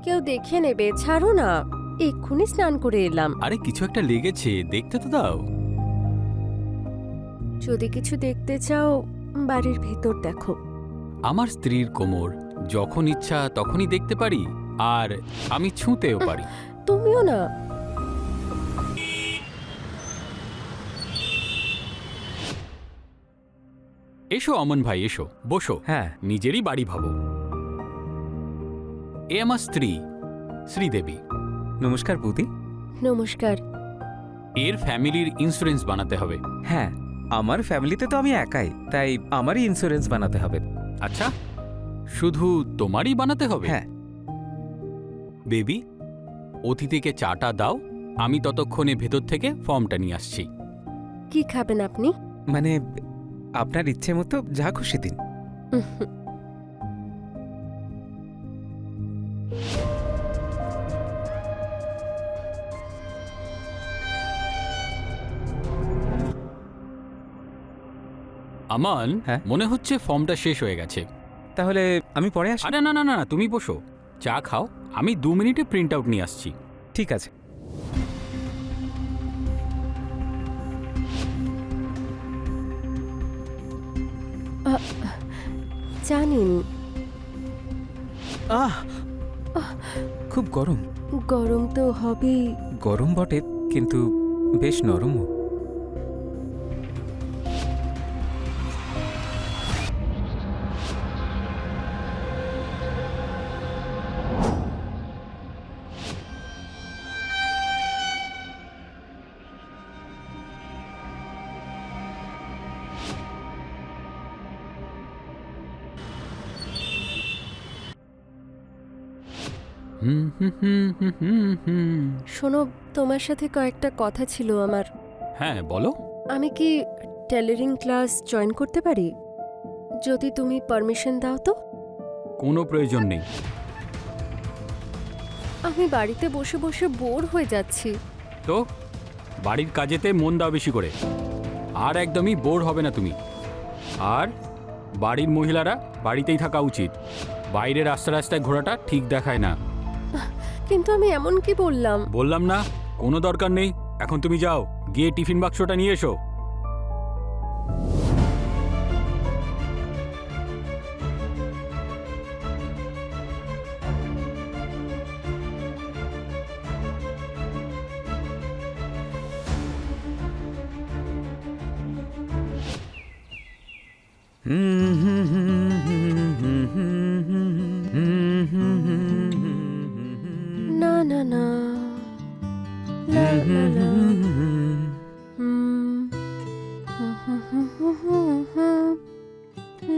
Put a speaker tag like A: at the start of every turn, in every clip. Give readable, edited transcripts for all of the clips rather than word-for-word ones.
A: কেউ দেখে নেবে, ছাড়ো না। এক্ষুনি স্নান করে এলাম।
B: আরে কিছু একটা লেগেছে, দেখতে তো দাও।
A: যদি কিছু দেখতে চাও বাড়ির ভেতর দেখো।
B: আমার স্ত্রীর কোমর যখন ইচ্ছা তখনই দেখতে পারি, আর আমি ছুঁতেও পারি।
A: তুমিও না।
B: এসো অমন ভাই, এসো বসো।
C: হ্যাঁ।
B: নিজেরই বাড়ি ভাবো। এ আমার স্ত্রী শ্রীদেবী।
C: নমস্কার বৌদি।
A: নমস্কার।
B: এর ফ্যামিলির ইন্স্যুরেন্স বানাতে হবে।
C: হ্যাঁ, আমার ফ্যামিলিতে তো আমি একাই, তাই আমারই ইন্স্যুরেন্স বানাতে হবে।
B: আচ্ছা, শুধু তোমারই বানাতে হবে?
C: হ্যাঁ।
B: বেবি, অতিথিকে চাটা দাও, আমি ততক্ষণে ভেতর থেকে ফর্মটা নিয়ে আসছি।
A: কি খাবেন আপনি?
C: মানে আপনার ইচ্ছে মতো যা খুশি দিন।
B: আমান,
C: হ্যাঁ?
B: মনে হচ্ছে ফর্মটা শেষ হয়ে গেছে।
C: তাহলে আমি পরে আসি।
B: আরে না না না না, তুমি বসো, চা খাও, আমি 2 মিনিটে প্রিন্ট আউট নিয়ে আসছি।
C: ঠিক আছে।
A: চা নিন।
C: আহ, খুব গরম।
A: গরম তো হবেই।
C: গরম বটে, কিন্তু বেশ নরমও।
B: হুম হুম হুম হুম হুম হুম।
A: শোনো, তোমার সাথে কয়েকটা কথা ছিল আমার।
B: হ্যাঁ বলো।
A: আমি কি টেলারিং ক্লাস জয়েন করতে পারি? যদি তুমি পারমিশন দাও তো।
B: কোনো প্রয়োজন নেই।
A: আমি বাড়িতে বসে বসে বোর হয়ে যাচ্ছি।
B: তো বাড়ির কাজেতে মন দাও বেশি করে, আর একদমই বোর হবে না তুমি। আর বাড়ির মহিলারা বাড়িতেই থাকা উচিত, বাইরে রাস্তা রাস্তায় ঘোরাটা ঠিক দেখায় না।
A: কিন্তু আমি এমন কি বললাম?
B: বললাম না, কোনো দরকার নেই। এখন তুমি যাও, গিয়ে টিফিন বাক্সটা নিয়ে এসো।
A: না না না। লা লা লা। হুম।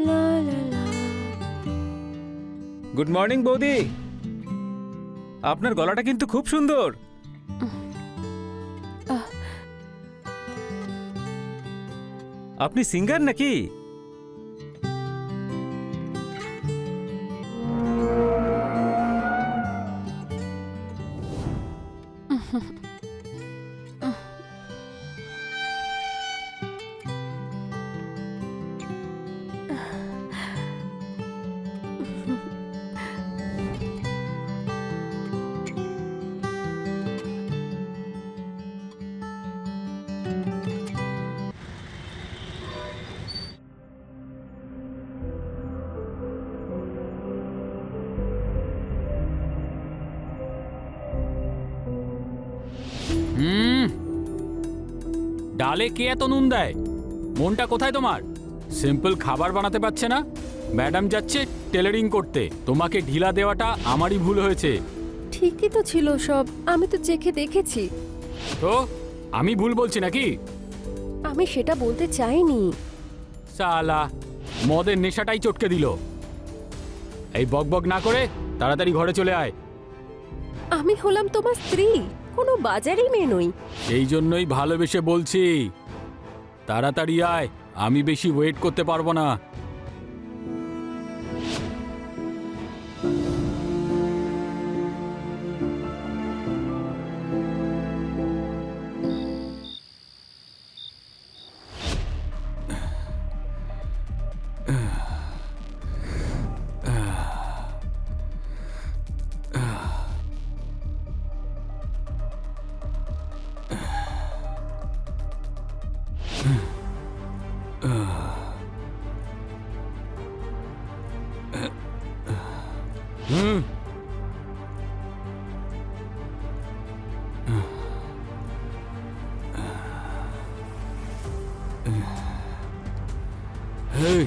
A: লা লা লা।
C: গুড মর্নিং বৌদি। আপনার গলাটা কিন্তু খুব সুন্দর। আপনি সিঙ্গার নাকি?
B: হুম, ডালে কে এত নুন দেয়? মনটা কোথায় তোমার? সিম্পল খাবার বানাতে পারছে না? ম্যাডাম যাচ্ছে টেলারিং করতে, তোমাকে ঢিলা দেওয়াটা আমারই ভুল হয়েছে।
A: ঠিকই তো ছিল সব, আমি তো চেখে দেখেছি।
B: তো আমি ভুল বলছি নাকি?
A: আমি সেটা বলতে চাইনি।
B: সালা, মদের নেশাটাই চটকে দিল। এই বকবক না করে তাড়াতাড়ি ঘরে চলে আয়।
A: আমি হলাম তোমার স্ত্রী, কোনো বাজারই মেয়ে নই।
B: এই জন্যই ভালোবেসে বলছি, তাড়াতাড়ি আয়, আমি বেশি ওয়েট করতে পারবো না। হুম। এই,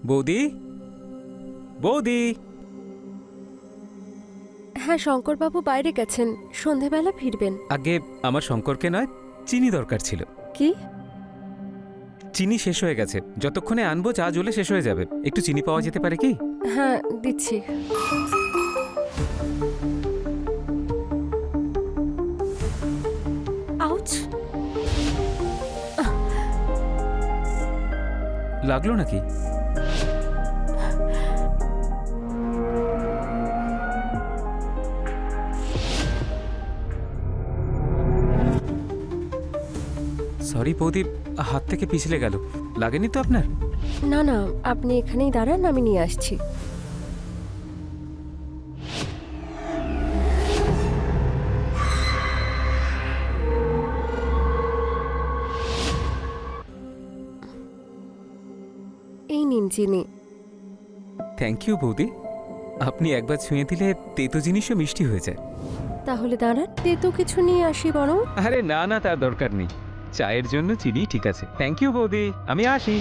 C: বৌদি, বৌদি।
A: হ্যাঁ, শঙ্করবাবু বাইরে গেছেন, সন্ধেবেলা ফিরবেন।
C: আগে আমার শঙ্করকে নয়, চিনি দরকার ছিল।
A: কি?
C: চিনি শেষ হয়ে গেছে, যতক্ষণে আনবো চা জ্বলে শেষ হয়ে যাবে। একটু চিনি পাওয়া যেতে পারে কি?
A: হ্যাঁ, দিচ্ছি। আউচ!
C: লাগলো নাকি? সরি বৌদি, হাত থেকে পিছলে গেল। লাগেনি তো আপনার?
A: না না, আপনি এখানেই দাঁড়ান, আমি নিয়ে আসছি। এই নিন চিনি।
C: থ্যাংক ইউ বৌদি। আপনি একবার ছুঁয়ে দিলে তেতো জিনিসও মিষ্টি হয়ে যায়।
A: তাহলে দাঁড়ান, তেতো কিছু নিয়ে আসি বরং।
C: আরে না না, তার দরকার নেই। চায়ের জন্য চিনি ঠিক আছে। থ্যাংক ইউ বৌদি, আমি আসি।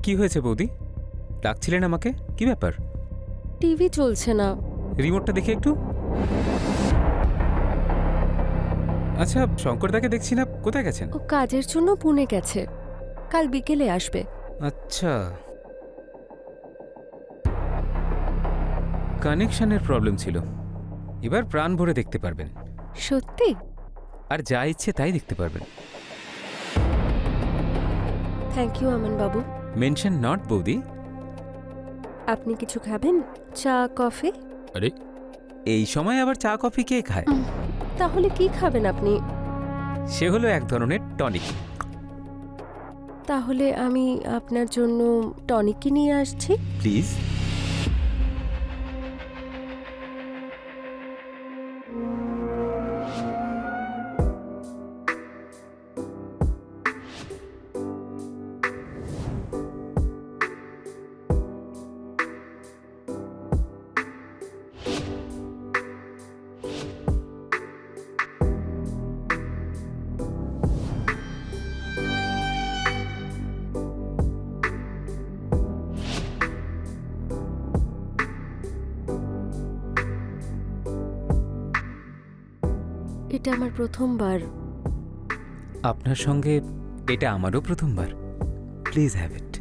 C: কি হয়েছে বৌদি? ডাকছিলেন আমাকে? কি ব্যাপার?
A: টিভি চলছে না।
C: রিমোটটা দেখে একটু। আচ্ছা, শঙ্করদাকে দেখছি না, কোথায় গেছেন?
A: ও কাজের জন্য পুনে গেছে, কাল বিকেলে আসবে।
C: আচ্ছা, কানেকশনের প্রবলেম ছিল। এবার প্রাণ ভরে দেখতে পারবেন,
A: সত্যি?
C: আর যা ইচ্ছে তাই দেখতে পারবেন।
A: Thank you Aman Babu.
C: Mention not বৌদি।
A: আপনি কিছু খাবেন? চা, কফি?
B: আরে
C: এই সময় আবার চা কফি কে খায়?
A: তাহলে কি খাবেন আপনি?
C: সে হলো এক ধরনের টনিক।
A: তাহলে আমি আপনার জন্য টনিকই নিয়ে আসছি।
C: প্লিজ।
A: এটা আমার প্রথমবার।
C: আপনার সঙ্গে এটা আমারও প্রথমবার। Please have it.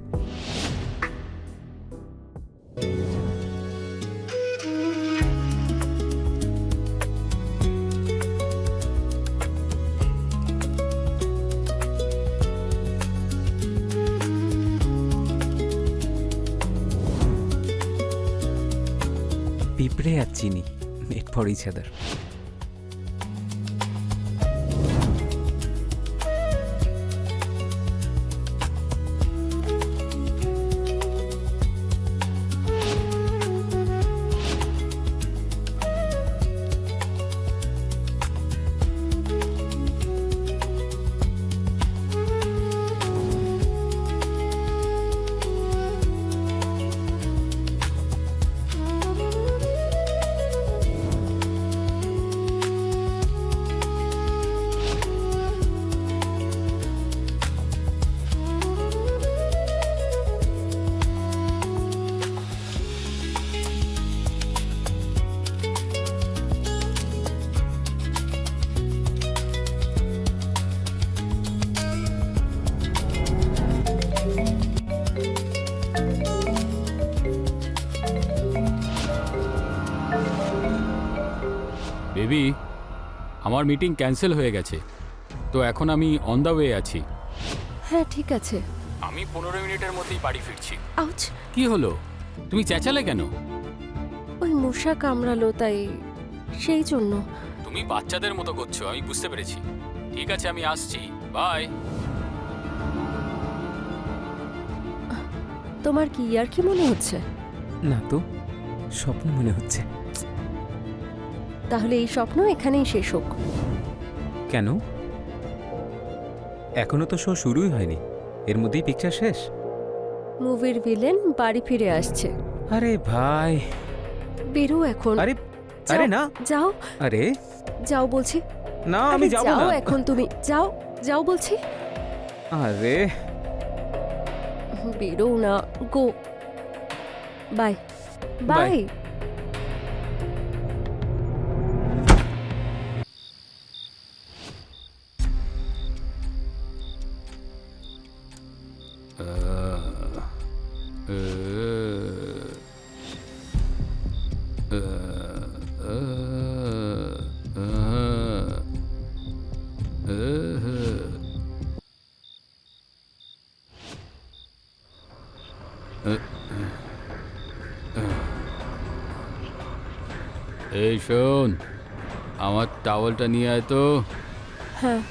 C: পিঁপড়ে আর চিনি, made for each other.
B: Baby, আমার মিটিং ক্যান্সেল হয়ে গেছে, তো এখন আমি অন দ্য ওয়ে আছি।
A: হ্যাঁ ঠিক আছে।
B: আমি 15 মিনিটের মধ্যেই বাড়ি ফিরছি।
A: আউচ,
B: কি হলো, তুমি চেঁচালে কেন?
A: ওই মশা কামড়ালো তাই, সেই জন্য।
B: তুমি বাচ্চাদের মতো করছো, আমি বুঝতে পেরেছি। ঠিক আছে, আমি আসছি, বাই।
A: তোমার কি আর কি মনে হচ্ছে?
C: না তো, স্বপ্ন মনে হচ্ছে।
A: তাহলে এই স্বপ্ন এখানেই শেষ হোক।
C: কেন? এখনো তো শো শুরুই হয়নি, এর মধ্যেই পিকচার শেষ?
A: মুভির ভিলেন বাড়ি ফিরে আসছে।
C: আরে ভাই,
A: বেরো এখন।
C: আরে
A: যাও,
C: আরে না,
A: যাও
C: আরে
A: যাও বলছি।
C: না, আমি
A: আরে
C: যাব
A: যাও
C: না।
A: এখন তুমি, যাও যাও বলছি।
C: আরে
A: বেরো না, গো। By
C: Bye.
A: বাই।
B: এই শোন, আমার টাওয়ালটা নিয়ে আয় তো।
A: হ্যাঁ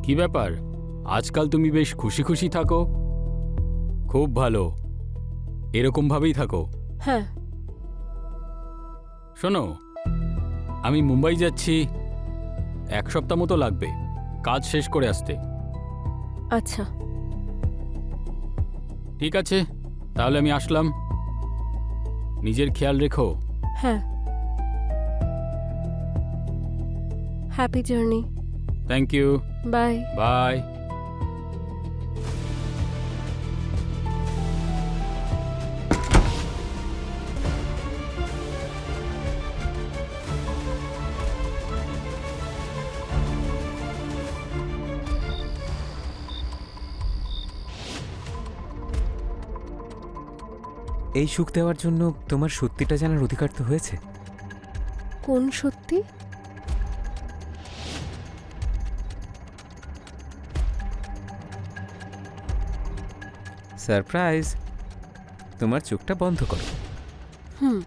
B: কি ব্যাপার, আজকাল তুমি বেশ খুশি খুশি থাকো। খুব ভালো, এরকমভাবেই থাকো।
A: হ্যাঁ
B: শোনো, আমি মুম্বাই যাচ্ছি, 1 সপ্তাহ মতো লাগবে কাজ শেষ করে আসতে।
A: আচ্ছা
B: ঠিক আছে, তাহলে আমি আসলাম। নিজের খেয়াল রেখো।
A: হ্যাঁ, happy journey.
B: Thank you,
A: bye.
B: Bye.
C: এই সুখ দেওয়ার জন্য তোমার সত্যিটা জানার অধিকার তো হয়েছে।
A: কোন সত্যি?
C: সারপ্রাইজ, তোমার চোখটা বন্ধ করো।
A: হুম।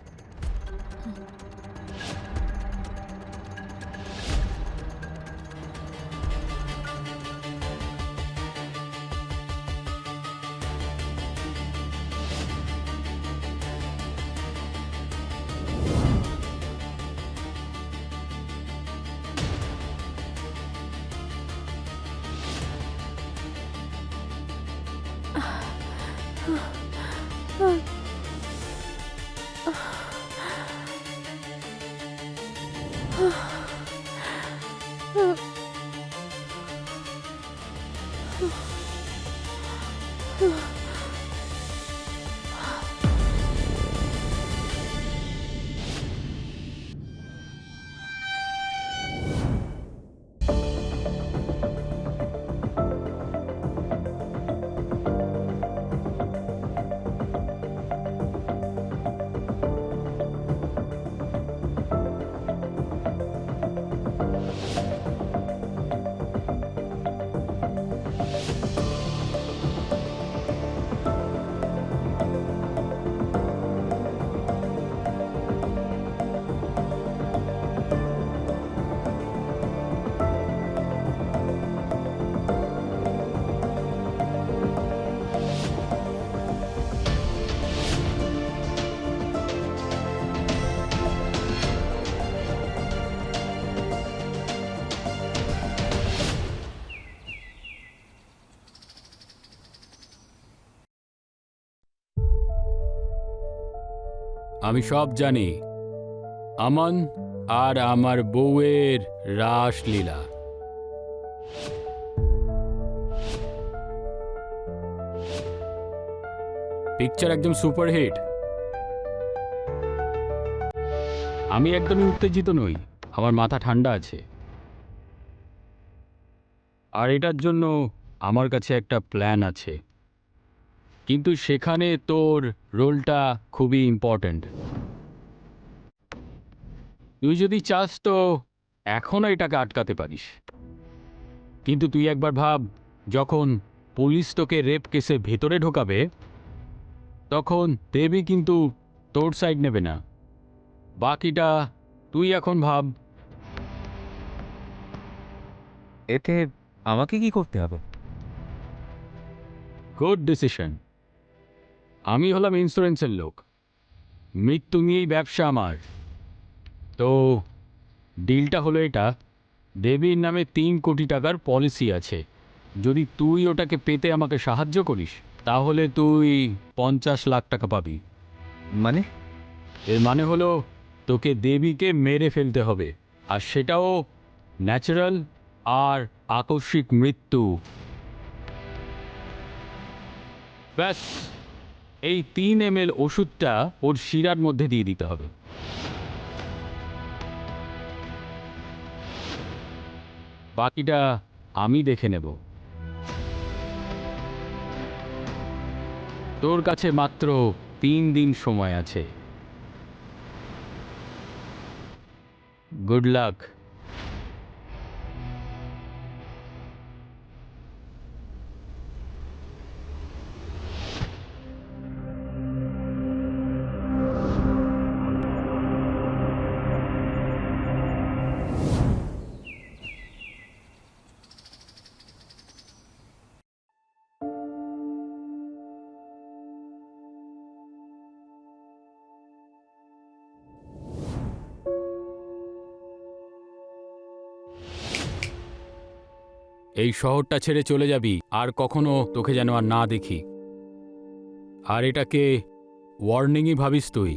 B: আমি সব জানি। আমান আর আমার বউয়ের রাসলীলা। পিকচার একদম সুপারহিট। আমি একদমই উত্তেজিত নই, আমার মাথা ঠান্ডা আছে। আর এটার জন্য আমার কাছে একটা প্ল্যান আছে, কিন্তু সেখানে তোর রোলটা খুবই ইম্পর্ট্যান্ট। তুই যদি চাস তো এখনও এটাকে আটকাতে পারিস, কিন্তু তুই একবার ভাব, যখন পুলিশ তোকে রেপ কেসে ভেতরে ঢোকাবে, তখন দেবী কিন্তু তোর সাইড নেবে না। বাকিটা তুই এখন ভাব।
C: এতে আমাকে কি করতে হবে?
B: Good decision. আমি হলাম ইন্স্যুরেন্সের লোক, মৃত্যু নিয়েই ব্যবসা আমার। তো ডিলটা হলো এটা, দেবীর নামে 3 কোটি টাকার পলিসি আছে। যদি তুই ওটাকে পেতে আমাকে সাহায্য করিস, তাহলে তুই 50 লাখ টাকা পাবি।
C: মানে?
B: এর মানে হলো তোকে দেবীকে মেরে ফেলতে হবে, আর সেটাও ন্যাচারাল আর আকস্মিক মৃত্যু। ব্যাস, এই 3 ml ওষুধটা ওর শিরার মধ্যে দিয়ে দিতে হবে। বাকিটা আমি দেখে নেব। তোর কাছে মাত্র 3 দিন সময় আছে। Good luck. এই শহরটা ছেড়ে চলে যাবি, আর কখনো তোকে যেন আর না দেখি। আর এটাকে ওয়ার্নিংই ভাবিস তুই।